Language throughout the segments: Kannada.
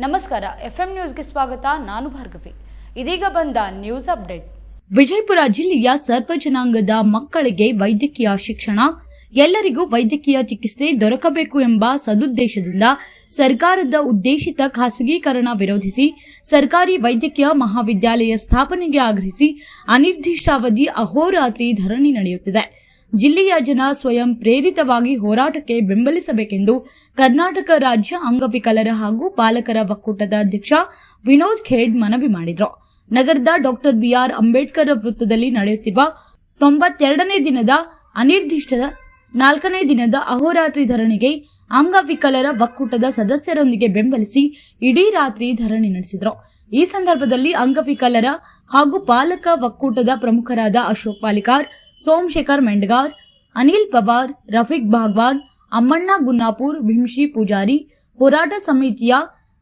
ನಮಸ್ಕಾರ, ಎಫ್ಎಂ ನ್ಯೂಸ್ಗೆ ಸ್ವಾಗತ. ನಾನು ಭಾರ್ಗವಿ. ಇದೀಗ ಬಂದ ನ್ಯೂಸ್ ಅಪ್ಡೇಟ್. ವಿಜಯಪುರ ಜಿಲ್ಲೆಯ ಸರ್ವ ಜನಾಂಗದ ಮಕ್ಕಳಿಗೆ ವೈದ್ಯಕೀಯ ಶಿಕ್ಷಣ, ಎಲ್ಲರಿಗೂ ವೈದ್ಯಕೀಯ ಚಿಕಿತ್ಸೆ ದೊರಕಬೇಕು ಎಂಬ ಸದುದ್ದೇಶದಿಂದ ಸರ್ಕಾರದ ಉದ್ದೇಶಿತ ಖಾಸಗೀಕರಣ ವಿರೋಧಿಸಿ ಸರ್ಕಾರಿ ವೈದ್ಯಕೀಯ ಮಹಾವಿದ್ಯಾಲಯ ಸ್ಥಾಪನೆಗೆ ಆಗ್ರಹಿಸಿ ಅನಿರ್ದಿಷ್ಟಾವಧಿ ಅಹೋರಾತ್ರಿ ಧರಣಿ ನಡೆಯುತ್ತಿದೆ. ಜಿಲ್ಲೆಯ ಜನ ಸ್ವಯಂ ಪ್ರೇರಿತವಾಗಿ ಹೋರಾಟಕ್ಕೆ ಬೆಂಬಲಿಸಬೇಕೆಂದು ಕರ್ನಾಟಕ ರಾಜ್ಯ ಅಂಗವಿಕಲರ ಹಾಗೂ ಬಾಲಕರ ಒಕ್ಕೂಟದ ಅಧ್ಯಕ್ಷ ವಿನೋದ್ ಖೇಡ್ ಮನವಿ ಮಾಡಿದರು. ನಗರದ ಡಾಕ್ಟರ್ ಬಿಆರ್ ಅಂಬೇಡ್ಕರ್ ವೃತ್ತದಲ್ಲಿ ನಡೆಯುತ್ತಿರುವ 92ನೇ ದಿನದ ಅನಿರ್ದಿಷ್ಟ 4ನೇ ದಿನದ ಅಹೋರಾತ್ರಿ ಧರಣಿಗೆ ಅಂಗವಿಕಲರ ಒಕ್ಕೂಟದ ಸದಸ್ಯರೊಂದಿಗೆ ಬೆಂಬಲಿಸಿ ಇಡೀ ರಾತ್ರಿ ಧರಣಿ ನಡೆಸಿದರು. ಈ ಸಂದರ್ಭದಲ್ಲಿ ಅಂಗವಿಕಲರ ಹಾಗೂ ಬಾಲಕ ಒಕ್ಕೂಟದ ಪ್ರಮುಖರಾದ ಅಶೋಕ್ ಪಾಲಿಕಾರ್, ಸೋಮಶೇಖರ್ ಮೆಂಡಗಾರ್, ಅನಿಲ್ ಪವಾರ್, ರಫೀಕ್ ಭಾಗ್ವಾನ್, ಅಮ್ಮಣ್ಣ ಗುನ್ನಾಪುರ್, ಭೀಮ್ಶಿ ಪೂಜಾರಿ, ಹೋರಾಟ ಸಮಿತಿಯ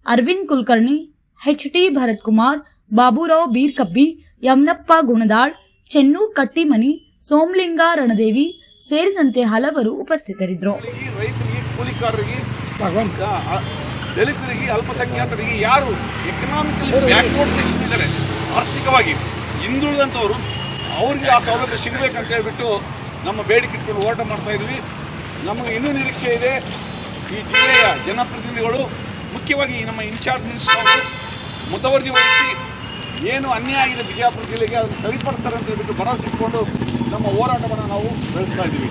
ಅರವಿಂದ್ ಕುಲಕರ್ಣಿ, ಎಚ್ಟಿ ಭರತ್ ಕುಮಾರ್, ಬಾಬುರಾವ್ ಬೀರ್ಕಬ್ಬಿ, ಯಮನಪ್ಪ ಗುಣದಾಳ್, ಚೆನ್ನು ಕಟ್ಟಿಮನಿ, ಸೋಮಲಿಂಗ ರಣದೇವಿ ಸೇರಿದಂತೆ ಹಲವರು ಉಪಸ್ಥಿತರಿದ್ದರು. ದಲಿತರಿಗೆ, ಅಲ್ಪಸಂಖ್ಯಾತರಿಗೆ, ಯಾರು ಎಕನಾಮಿಕಲಿ ಬ್ಯಾಕ್ವರ್ಡ್ ಸೆಕ್ಷನ್ ಇದ್ದಾರೆ, ಆರ್ಥಿಕವಾಗಿ ಹಿಂದುಳಿದಂಥವರು, ಅವ್ರಿಗೆ ಆ ಸೌಲಭ್ಯ ಸಿಗಬೇಕಂತ ಹೇಳ್ಬಿಟ್ಟು ನಮ್ಮ ಬೇಡಿಕೆ ಇಟ್ಕೊಂಡು ಹೋರಾಟ ಮಾಡ್ತಾ ಇದ್ವಿ. ನಮಗೆ ಇನ್ನೂ ನಿರೀಕ್ಷೆ ಇದೆ. ಈ ಜಿಲ್ಲೆಯ ಜನಪ್ರತಿನಿಧಿಗಳು, ಮುಖ್ಯವಾಗಿ ನಮ್ಮ ಇನ್ಚಾರ್ಜ್ ಮಿನಿಸ್ಟರ್ ಮುತುವರ್ಜಿ ವಹಿಸಿ ಏನು ಅನ್ಯಾಯ ಆಗಿದೆ ಬಿಜಾಪುರ ಜಿಲ್ಲೆಗೆ ಅದನ್ನು ಸರಿಪಡಿಸ್ತಾರೆ ಅಂತ ಹೇಳ್ಬಿಟ್ಟು ಭರವಸೆ ಇಟ್ಕೊಂಡು ನಮ್ಮ ಹೋರಾಟವನ್ನು ನಾವು ಬೆಳೆಸ್ತಾ ಇದ್ದೀವಿ.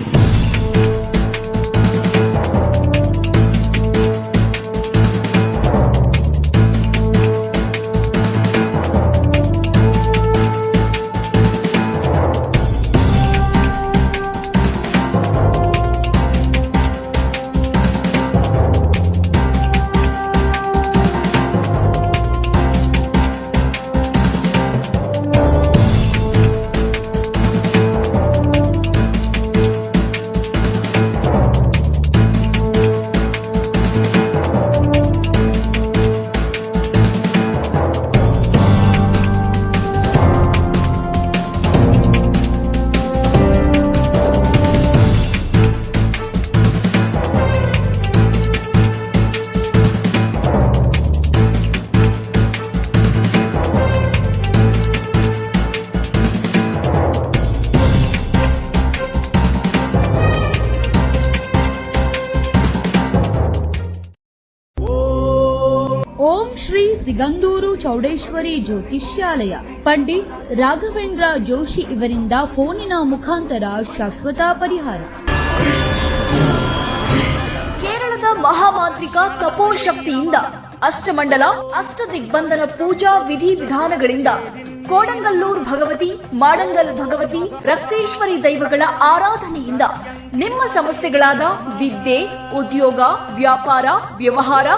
ಓಂ ಶ್ರೀ ಸಿಗಂದೂರು ಚೌಡೇಶ್ವರಿ ಜ್ಯೋತಿಷ್ಯಾಲಯ ಪಂಡಿತ್ ರಾಘವೇಂದ್ರ ಜೋಶಿ ಇವರಿಂದ ಫೋನಿನ ಮುಖಾಂತರ ಶಾಶ್ವತ ಪರಿಹಾರ. ಕೇರಳದ ಮಹಾಮಾಂತ್ರಿಕ ತಪೋಶಕ್ತಿಯಿಂದ ಅಷ್ಟಮಂಡಲ ಅಷ್ಟದಿಗ್ಬಂಧನ ಪೂಜಾ ವಿಧಿ ವಿಧಾನಗಳಿಂದ ಕೋಡಂಗಲ್ಲೂರ್ ಭಗವತಿ, ಮಾಡಂಗಲ್ ಭಗವತಿ, ರಕ್ತೇಶ್ವರಿ ದೈವಗಳ ಆರಾಧನೆಯಿಂದ ನಿಮ್ಮ ಸಮಸ್ಯೆಗಳಾದ ವಿದ್ಯೆ, ಉದ್ಯೋಗ, ವ್ಯಾಪಾರ, ವ್ಯವಹಾರ,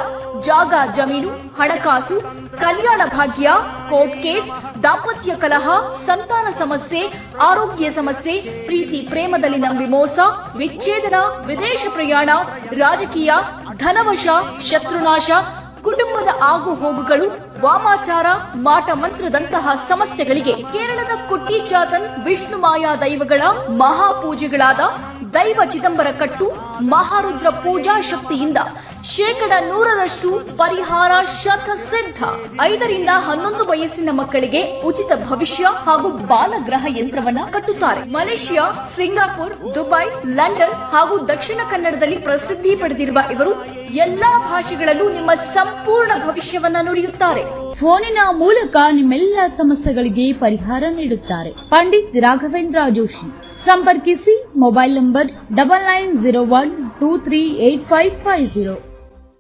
ಜಾಗ ಜಮೀನು, ಹಣಕಾಸು, ಕಲ್ಯಾಣ ಭಾಗ್ಯ, ಕೋರ್ಟ್ ಕೇಸ್, ದಾಂಪತ್ಯ ಕಲಹ, ಸಂತಾನ ಸಮಸ್ಯೆ, ಆರೋಗ್ಯ ಸಮಸ್ಯೆ, ಪ್ರೀತಿ ಪ್ರೇಮದಲ್ಲಿನ ವಿಮೋಸ, ವಿಚ್ಛೇದನ, ವಿದೇಶ ಪ್ರಯಾಣ, ರಾಜಕೀಯ, ಧನವಶ, ಶತ್ರುನಾಶ, ಕುಟುಂಬದ ಆಗು ಹೋಗುಗಳು, ವಾಮಾಚಾರ, ಮಾಟ ಮಂತ್ರದಂತಹ ಸಮಸ್ಯೆಗಳಿಗೆ ಕೇರಳದ ಕುಟ್ಟಿ ಚಾತನ್ ವಿಷ್ಣು ಮಾಯಾ ದೈವಗಳ ಮಹಾಪೂಜೆಗಳಾದ ದೈವ ಚಿದಂಬರ ಕಟ್ಟು, ಮಹಾರುದ್ರ ಪೂಜಾ ಶಕ್ತಿಯಿಂದ 100% ಪರಿಹಾರ ಶತಸಿದ್ಧ. 5 ರಿಂದ 11 ವಯಸ್ಸಿನ ಮಕ್ಕಳಿಗೆ ಉಚಿತ ಭವಿಷ್ಯ ಹಾಗೂ ಬಾಲಗ್ರಹ ಯಂತ್ರವನ್ನ ಕಟ್ಟುತ್ತಾರೆ. ಮಲೇಷಿಯಾ, ಸಿಂಗಾಪುರ್, ದುಬೈ, ಲಂಡನ್ ಹಾಗೂ ದಕ್ಷಿಣ ಕನ್ನಡದಲ್ಲಿ ಪ್ರಸಿದ್ಧಿ ಪಡೆದಿರುವ ಇವರು ಎಲ್ಲಾ ಭಾಷೆಗಳಲ್ಲೂ ನಿಮ್ಮ ಸಂಪೂರ್ಣ ಭವಿಷ್ಯವನ್ನ ನುಡಿಯುತ್ತಾರೆ. ಫೋನಿನ ಮೂಲಕ ನಿಮ್ಮೆಲ್ಲ ಸಮಸ್ಯೆಗಳಿಗೆ ಪರಿಹಾರ ನೀಡುತ್ತಾರೆ. ಪಂಡಿತ್ ರಾಘವೇಂದ್ರ ಜೋಶಿ. ಸಂಪರ್ಕಿಸಿ. Mobile number 9901238550.